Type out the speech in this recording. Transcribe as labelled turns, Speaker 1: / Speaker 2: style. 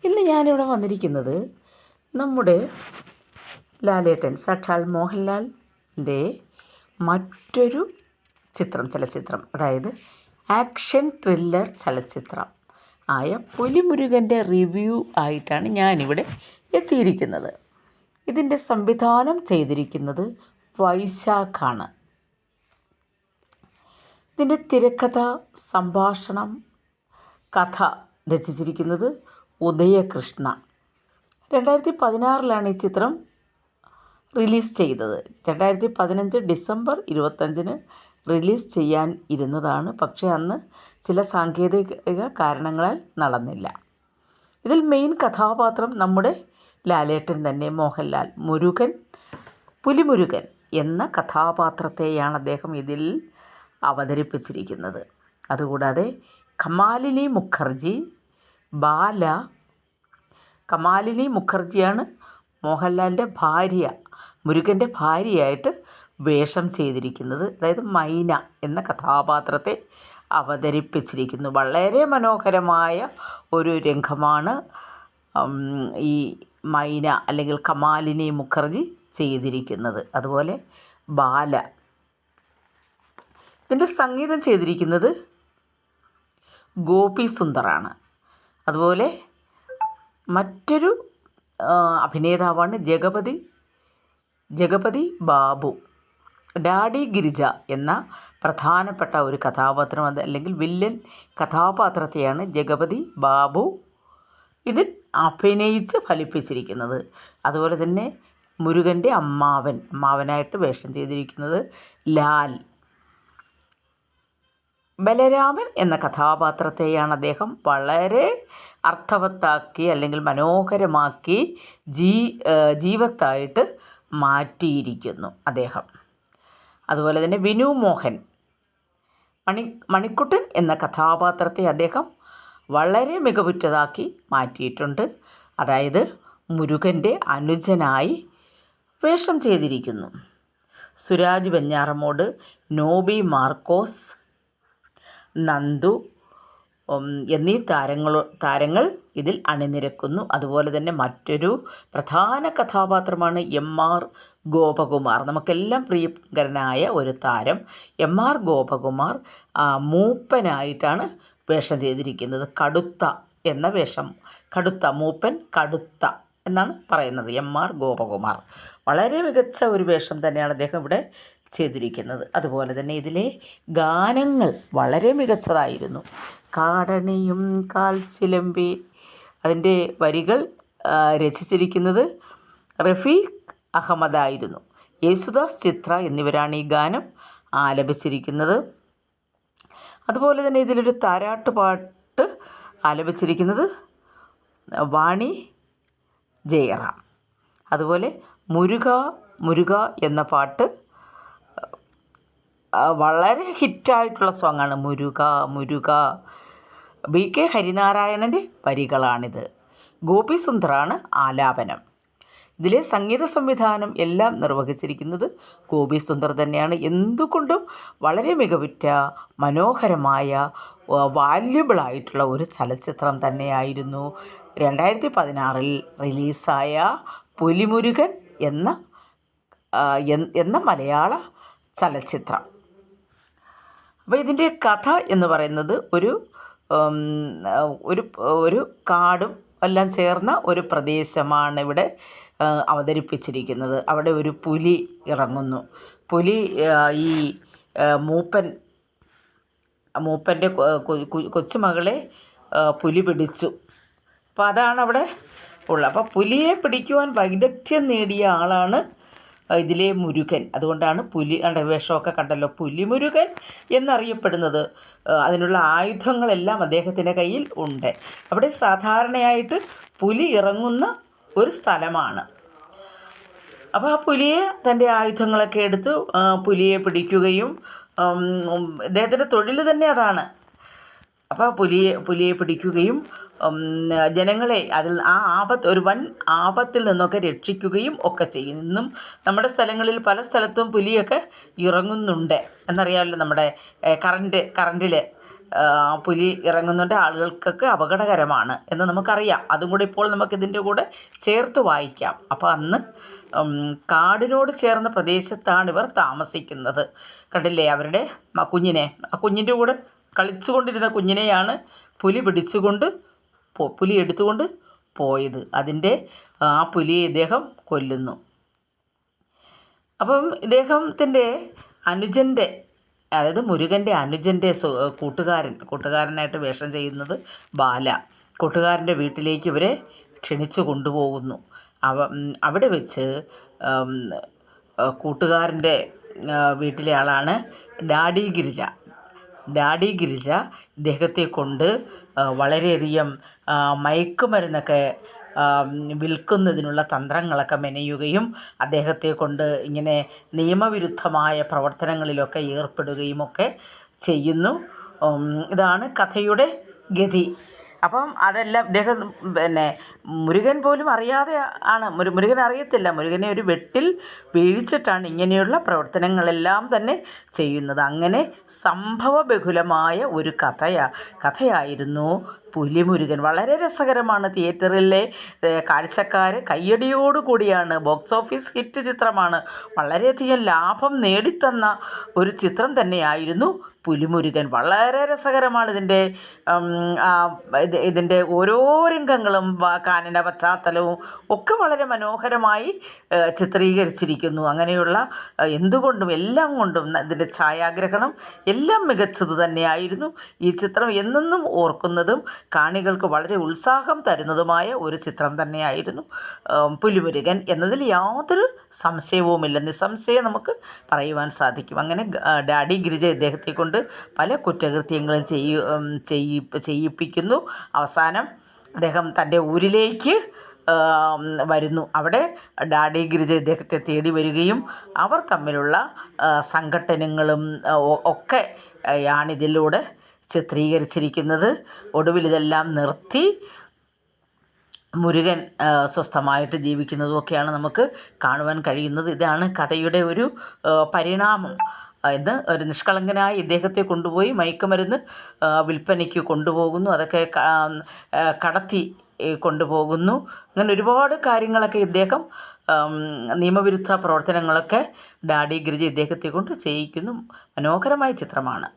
Speaker 1: ഇന്ന് ഞാനിവിടെ വന്നിരിക്കുന്നത് നമ്മുടെ ലാലേട്ടൻ സാക്ഷാൽ മോഹൻലാലിൻ്റെ മറ്റൊരു ചലച്ചിത്രം, അതായത് ആക്ഷൻ ത്രില്ലർ ചലച്ചിത്രം ആയ പുലിമുരുകൻ്റെ റിവ്യൂ ആയിട്ടാണ് ഞാനിവിടെ എത്തിയിരിക്കുന്നത്. ഇതിൻ്റെ സംവിധാനം ചെയ്തിരിക്കുന്നത് വൈശാഖാണ്. ഇതിൻ്റെ തിരക്കഥ, സംഭാഷണം, കഥ രചിച്ചിരിക്കുന്നത് ഉദയകൃഷ്ണ. 2016 ഈ ചിത്രം റിലീസ് ചെയ്തത്. 2015 ഡിസംബർ 25 റിലീസ് ചെയ്യാൻ ഇരുന്നതാണ്. പക്ഷേ അന്ന് ചില സാങ്കേതിക കാരണങ്ങളാൽ നടന്നില്ല. ഇതിൽ മെയിൻ കഥാപാത്രം നമ്മുടെ ലാലേട്ടൻ തന്നെ, മോഹൻലാൽ. പുലിമുരുകൻ എന്ന കഥാപാത്രത്തെയാണ് അദ്ദേഹം ഇതിൽ അവതരിപ്പിച്ചിരിക്കുന്നത്. അതുകൂടാതെ കമാലിനി മുഖർജിയാണ് മോഹൻലാലിൻ്റെ ഭാര്യ, മുരുകൻ്റെ ഭാര്യയായിട്ട് വേഷം ചെയ്തിരിക്കുന്നത്. അതായത് മൈന എന്ന കഥാപാത്രത്തെ അവതരിപ്പിച്ചിരിക്കുന്നു. വളരെ മനോഹരമായ ഒരു രംഗമാണ് ഈ മൈന അല്ലെങ്കിൽ കമാലിനി മുഖർജി ചെയ്തിരിക്കുന്നത്. അതുപോലെ ബാല. ഇതിൻ്റെ സംഗീതം ചെയ്തിരിക്കുന്നത് ഗോപി സുന്ദറാണ്. അതുപോലെ മറ്റൊരു അഭിനേതാവാണ് ജഗപതി ബാബു. ഡാഡി ഗിരിജ എന്ന പ്രധാനപ്പെട്ട ഒരു കഥാപാത്രം, അല്ലെങ്കിൽ വില്ലൻ കഥാപാത്രത്തെയാണ് ജഗപതി ബാബു ഇതിൽ അഭിനയിച്ച് ഫലിപ്പിച്ചിരിക്കുന്നത്. അതുപോലെ തന്നെ മുരുകൻ്റെ അമ്മാവനായിട്ട് വേഷം ചെയ്തിരിക്കുന്നത് ലാൽ. ബലരാമൻ എന്ന കഥാപാത്രത്തെയാണ് അദ്ദേഹം വളരെ അർത്ഥവത്താക്കി അല്ലെങ്കിൽ മനോഹരമാക്കി ജീവത്തായിട്ട് മാറ്റിയിരിക്കുന്നു അദ്ദേഹം. അതുപോലെ തന്നെ വിനു മോഹൻ, മണിക്കുട്ടൻ എന്ന കഥാപാത്രത്തെ അദ്ദേഹം വളരെ മികവുറ്റതാക്കി മാറ്റിയിട്ടുണ്ട്. അതായത് മുരുകൻ്റെ അനുജനായി വേഷം ചെയ്തിരിക്കുന്നു. സുരാജ് വെഞ്ഞാറമൂട്, നോബി മാർക്കോസ്, നന്ദു എന്നീ താരങ്ങൾ ഇതിൽ അണിനിരക്കുന്നു. അതുപോലെ തന്നെ മറ്റൊരു പ്രധാന കഥാപാത്രമാണ് MR ഗോപകുമാർ. നമുക്കെല്ലാം പ്രിയങ്കരനായ ഒരു താരം MR ഗോപകുമാർ മൂപ്പനായിട്ടാണ് വേഷം ചെയ്തിരിക്കുന്നത്. കടുത്ത എന്ന വേഷം, മൂപ്പൻ കടുത്ത എന്നാണ് പറയുന്നത്. MR ഗോപകുമാർ വളരെ മികച്ച ഒരു വേഷം തന്നെയാണ് അദ്ദേഹം ഇവിടെ ചെയ്തിരിക്കുന്നത്. അതുപോലെ തന്നെ ഇതിലെ ഗാനങ്ങൾ വളരെ മികച്ചതായിരുന്നു. കാടണിയും കാൽച്ചിലമ്പി, അതിൻ്റെ വരികൾ രചിച്ചിരിക്കുന്നത് റഫീഖ് അഹമ്മദായിരുന്നു. യേശുദാസ്, ചിത്ര എന്നിവരാണ് ഈ ഗാനം ആലപിച്ചിരിക്കുന്നത്. അതുപോലെ തന്നെ ഇതിലൊരു താരാട്ടുപാട്ട് ആലപിച്ചിരിക്കുന്നത് വാണി ജയറാം. അതുപോലെ മുരുക എന്ന പാട്ട് വളരെ ഹിറ്റായിട്ടുള്ള സോങ്ങാണ്. മുരുക. BK ഹരിനാരായണൻ്റെ വരികളാണിത്. ഗോപി സുന്ദറാണ് ആലാപനം. ഇതിലെ സംഗീത സംവിധാനം എല്ലാം നിർവഹിച്ചിരിക്കുന്നത് ഗോപി സുന്ദർ തന്നെയാണ്. എന്തുകൊണ്ടും വളരെ മികവുറ്റ മനോഹരമായ വാല്യുബിളായിട്ടുള്ള ഒരു ചലച്ചിത്രം തന്നെയായിരുന്നു 2016 റിലീസായ പുലിമുരുകൻ എന്ന മലയാള ചലച്ചിത്രം. അപ്പോൾ ഇതിൻ്റെ കഥ എന്ന് പറയുന്നത് ഒരു കാടും എല്ലാം ചേർന്ന ഒരു പ്രദേശമാണ് ഇവിടെ അവതരിപ്പിച്ചിരിക്കുന്നത്. അവിടെ ഒരു പുലി ഇറങ്ങുന്നു. ഈ മൂപ്പൻ്റെ കൊച്ചുമകളെ പുലി പിടിച്ചു. അപ്പോൾ അതാണ് അവിടെ ഉള്ളത്. അപ്പോൾ പുലിയെ പിടിക്കുവാൻ വൈദഗ്ധ്യം നേടിയ ആളാണ് ഇതിലെ മുരുകൻ. അതുകൊണ്ടാണ് വേഷമൊക്കെ കണ്ടല്ലോ, പുലിമുരുകൻ എന്നറിയപ്പെടുന്നത്. അതിനുള്ള ആയുധങ്ങളെല്ലാം അദ്ദേഹത്തിൻ്റെ കയ്യിൽ ഉണ്ട്. അവിടെ സാധാരണയായിട്ട് പുലി ഇറങ്ങുന്ന ഒരു സ്ഥലമാണ്. അപ്പോൾ ആ പുലിയെ, തൻ്റെ ആയുധങ്ങളൊക്കെ എടുത്ത് പുലിയെ പിടിക്കുകയും, അദ്ദേഹത്തിൻ്റെ തൊഴിൽ തന്നെ അതാണ്. അപ്പോൾ പുലിയെ പിടിക്കുകയും ജനങ്ങളെ ഒരു വൻ ആപത്തിൽ നിന്നൊക്കെ രക്ഷിക്കുകയും ഒക്കെ ചെയ്യും. ഇന്നും നമ്മുടെ സ്ഥലങ്ങളിൽ പല സ്ഥലത്തും പുലിയൊക്കെ ഇറങ്ങുന്നുണ്ട് എന്നറിയാമല്ലോ. നമ്മുടെ കറണ്ടിൽ പുലി ഇറങ്ങുന്നുണ്ട്, ആളുകൾക്കൊക്കെ അപകടകരമാണ് എന്ന് നമുക്കറിയാം. അതും കൂടി ഇപ്പോൾ നമുക്കിതിൻ്റെ കൂടെ ചേർത്ത് വായിക്കാം. അപ്പോൾ അന്ന് കാടിനോട് ചേർന്ന പ്രദേശത്താണ് ഇവർ താമസിക്കുന്നത്. കണ്ടില്ലേ അവരുടെ കുഞ്ഞിനെ, ആ കുഞ്ഞിൻ്റെ കൂടെ കളിച്ചുകൊണ്ടിരുന്ന കുഞ്ഞിനെയാണ് പുലി എടുത്തുകൊണ്ട് പോയത്. ആ പുലിയെ ഇദ്ദേഹം കൊല്ലുന്നു. അപ്പം ഇദ്ദേഹത്തിൻ്റെ അനുജൻ്റെ, അതായത് മുരുകൻ്റെ അനുജൻ്റെ കൂട്ടുകാരനായിട്ട് വേഷം ചെയ്യുന്നത് ബാല, കൂട്ടുകാരൻ്റെ വീട്ടിലേക്ക് ഇവരെ ക്ഷണിച്ചു കൊണ്ടുപോകുന്നു. അവിടെ വെച്ച് കൂട്ടുകാരൻ്റെ വീട്ടിലെ ആളാണ് ഡാഡി ഗിരിജ ഇദ്ദേഹത്തെ കൊണ്ട് വളരെയധികം മയക്കുമരുന്നൊക്കെ വിൽക്കുന്നതിനുള്ള തന്ത്രങ്ങളൊക്കെ മെനയുകയും അദ്ദേഹത്തെ കൊണ്ട് ഇങ്ങനെ നിയമവിരുദ്ധമായ പ്രവർത്തനങ്ങളിലൊക്കെ ഏർപ്പെടുകയുമൊക്കെ ചെയ്യുന്നു. ഇതാണ് കഥയുടെ ഗതി. അപ്പം അതെല്ലാം ഇദ്ദേഹം മുരുകൻ പോലും അറിയാതെ ആണ്, മുരുകൻ അറിയത്തില്ല, മുരുകനെ ഒരു വെട്ടിൽ വീഴ്ചിട്ടാണ് ഇങ്ങനെയുള്ള പ്രവർത്തനങ്ങളെല്ലാം തന്നെ ചെയ്യുന്നത്. അങ്ങനെ സംഭവബഹുലമായ ഒരു കഥയായിരുന്നു പുലിമുരുകൻ. വളരെ രസകരമാണ്. തിയേറ്ററിലെ കാഴ്ചക്കാർ കയ്യടിയോടുകൂടിയാണ്. ബോക്സ് ഓഫീസ് ഹിറ്റ് ചിത്രമാണ്. വളരെയധികം ലാഭം നേടിത്തന്ന ഒരു ചിത്രം തന്നെയായിരുന്നു പുലിമുരുകൻ. വളരെ രസകരമാണ് ഇതിൻ്റെ ഓരോ രംഗങ്ങളും കാനന പശ്ചാത്തലവും ഒക്കെ വളരെ മനോഹരമായി ചിത്രീകരിച്ചിരിക്കുന്നു. അങ്ങനെയുള്ള എല്ലാം കൊണ്ടും ഇതിൻ്റെ ഛായാഗ്രഹണം എല്ലാം മികച്ചത് തന്നെയായിരുന്നു. ഈ ചിത്രം എന്നെന്നും ഓർക്കുന്നതും കാണികൾക്ക് വളരെ ഉത്സാഹം തരുന്നതുമായ ഒരു ചിത്രം തന്നെയായിരുന്നു പുലിമുരുകൻ എന്നതിൽ യാതൊരു സംശയവുമില്ല. നിസ്സംശയം നമുക്ക് പറയുവാൻ സാധിക്കും. അങ്ങനെ ഡാഡി ഗിരിജ ഇദ്ദേഹത്തെ കൊണ്ട് പല കുറ്റകൃത്യങ്ങളും ചെയ്യിപ്പിക്കുന്നു. അവസാനം അദ്ദേഹം തൻ്റെ ഊരിലേക്ക് വരുന്നു. അവിടെ ഡാഡി ഗിരിജ ഇദ്ദേഹത്തെ തേടി വരികയും അവർ തമ്മിലുള്ള സംഘട്ടനങ്ങളും ഒക്കെ യാണിതിലൂടെ ചിത്രീകരിച്ചിരിക്കുന്നത്. ഒടുവിൽ ഇതെല്ലാം നിർത്തി മുരുകൻ സ്വസ്ഥമായിട്ട് ജീവിക്കുന്നതുമൊക്കെയാണ് നമുക്ക് കാണുവാൻ കഴിയുന്നത്. ഇതാണ് കഥയുടെ ഒരു പരിണാമം. എന്ന് ഒരു നിഷ്കളങ്കനായ ഇദ്ദേഹത്തെ കൊണ്ടുപോയി മയക്കുമരുന്ന് വിൽപ്പനയ്ക്ക് കൊണ്ടുപോകുന്നു, അതൊക്കെ കടത്തി കൊണ്ടുപോകുന്നു. അങ്ങനെ ഒരുപാട് കാര്യങ്ങളൊക്കെ ഇദ്ദേഹം നിയമവിരുദ്ധ പ്രവർത്തനങ്ങളൊക്കെ ഡാഡി ഗിരിജ ഇദ്ദേഹത്തെ കൊണ്ട് ചെയ്യിക്കുന്നു. മനോഹരമായ ചിത്രമാണ്.